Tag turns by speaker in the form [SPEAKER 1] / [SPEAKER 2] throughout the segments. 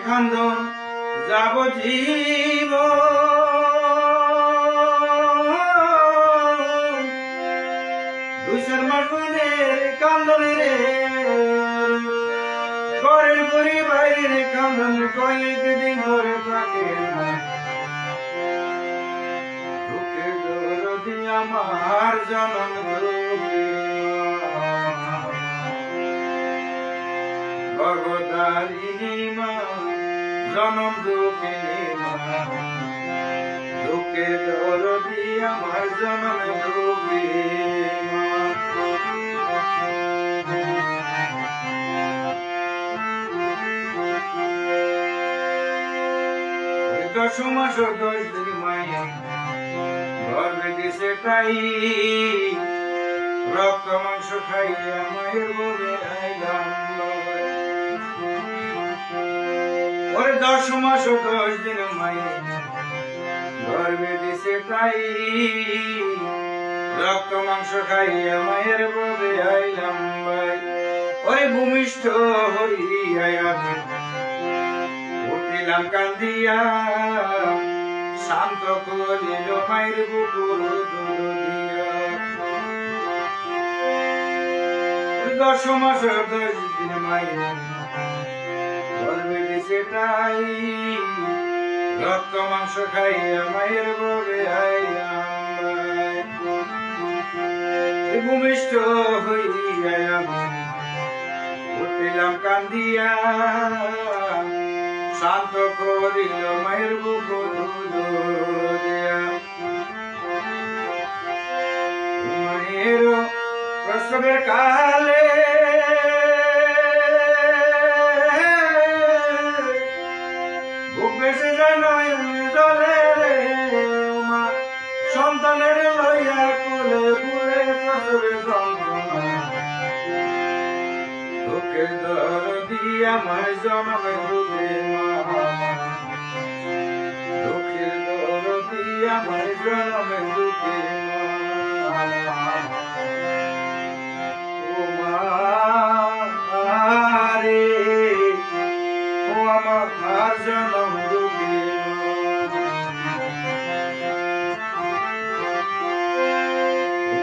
[SPEAKER 1] খান্দন যাবজ্জীব দুই চার মাস বোনের কান্দনে রে ঘরের পরি বাইরের কান্দন কয়েকদিন ধরে থাকে না দুঃখের দরদি আমার জনম গর্ভধারিণী মা জনম দুঃখিনী মা দুঃখে দরদি আমার জনম দুঃখিনী মা 10 মাস 10 দিন মায়ে গর্ভে দিছে তাই রক্ত মাংস খাইয়া মায়ের বুকে আইলাম ওরে 10 মাস 10 দিন মায়ে গর্ভে দিছে তাই রক্ত মাংস খাইয়া মায়ের বুকে আইলাম ভাই ওরে ভূমিষ্ঠ হইয়া আমি উঠিলাম কান্দিয়া শান্ত করিল মায়ের বুকুর দুধ দিয়া 10 মাস 10 দিন মায়ের গর্ভে দিছে তাই রক্ত মাংস খাইয়া মায়ের বুকে আইলাম ভূমিষ্ঠ হইয়া আমি উঠিলাম কান্দিয়া শান্ত করিল মায়ের বুকুর দুধ দিয়া মায়ের প্রসবের কালে বুক বেশি যায় নয়ন জলে মা সন্তানের লইয়া কোলে পুরে প্রসবের যন্ত্রণা দুঃখের দরদি আমার জনমে দুঃখে মা দুঃখের দরদি আমার জনমে দুঃখে ও মা রে ও আমার জনম দুঃখে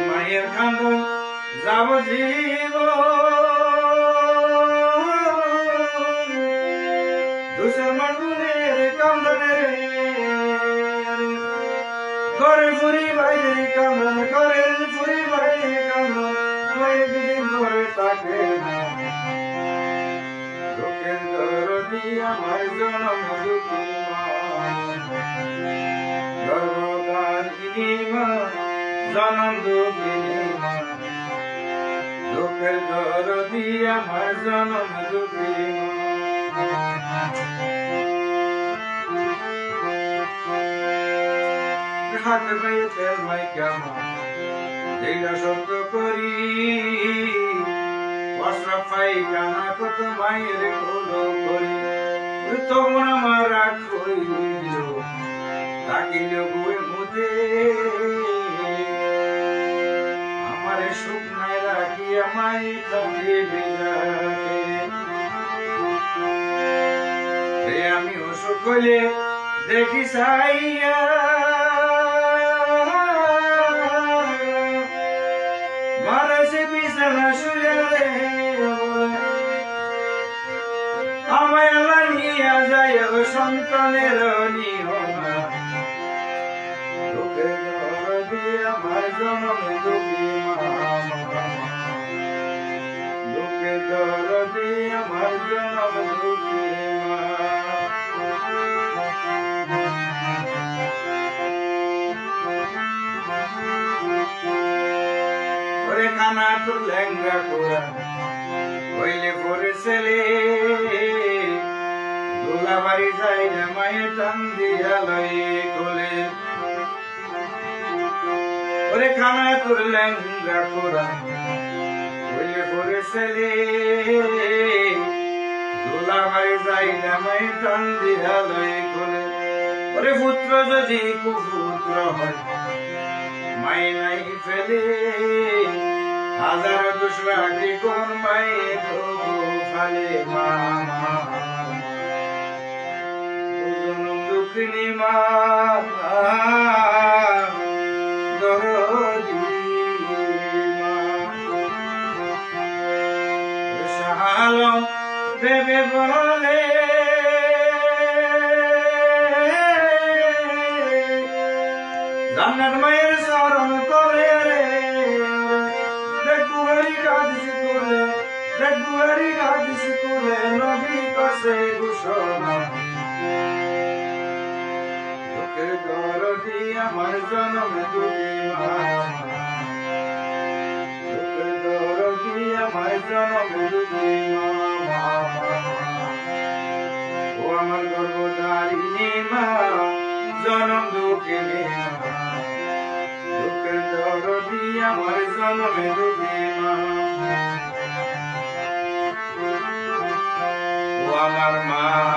[SPEAKER 1] মায়ের কান্দন যাবজ্জীব ঘরের পুরি বাইরের কান্দন ঘরের পুরি বাইরের কান্দন কয়েকদিন ধরে থাকে না দুঃখের দরদি আমার জনম দুঃখী মা গর্ভধারিণী মা জনম দুঃখিনী মা দুঃখের দরদি আমার জনম দুঃখী মা হাতে পাইতে মাইকা মা যেটা শব্দ করি বর্ষা পাইখানা কত মায়ের কোলো করি তখন আমার রাগ হইল তাকিল বই মুদে আমার শুকনায় রাখিয়া মাই তাকে বেজাতে আমি অসুখ হইলে দেখি চাইয়া মারাইছে বিছানা শুয়ে রে আমায় আল্লাহ নিয়া যায় সন্তানের নিহনা দুঃখে দরদি আমার জনম দুঃখী মা দুঃখে দরদি আমার জনম দুঃখী মা ওরে কানা তোর লেঙ্গা কোরা হইলে পরে ছেলে দোলা বাড়ি যাই না মায়ে টান দিয়া লয়ে কোলে ওরে কানা তোর লেঙ্গা কোরা হইলে পরে ছেলে দোলা বাড়ি যাই না মায়ে টান দিয়া লয়ে কোলে ওরে পুত্র যদি কুপুত্র হয় মায়ে নাই ফেলে হাজার দুসরাটি কোন মায়ে তবু ফালে মা দুঃখিনী মা দরদি মা শাহালম ভেবে বলে জান্নাত মায়ের শরণ করে রে দেখুয়ারি কাদিস করে দেখুয়ারি কাদিস করে নবী কসে ঘোষণা তোকে দরদি আমার জনম দুঃখী মা তোকে দরদি আমার জনম দুঃখী মা ও আমার গর্ভধারিণী মা জনম দুঃখিনী মা তোকে দরদি আমার জনম দুঃখী মা ও আমার মা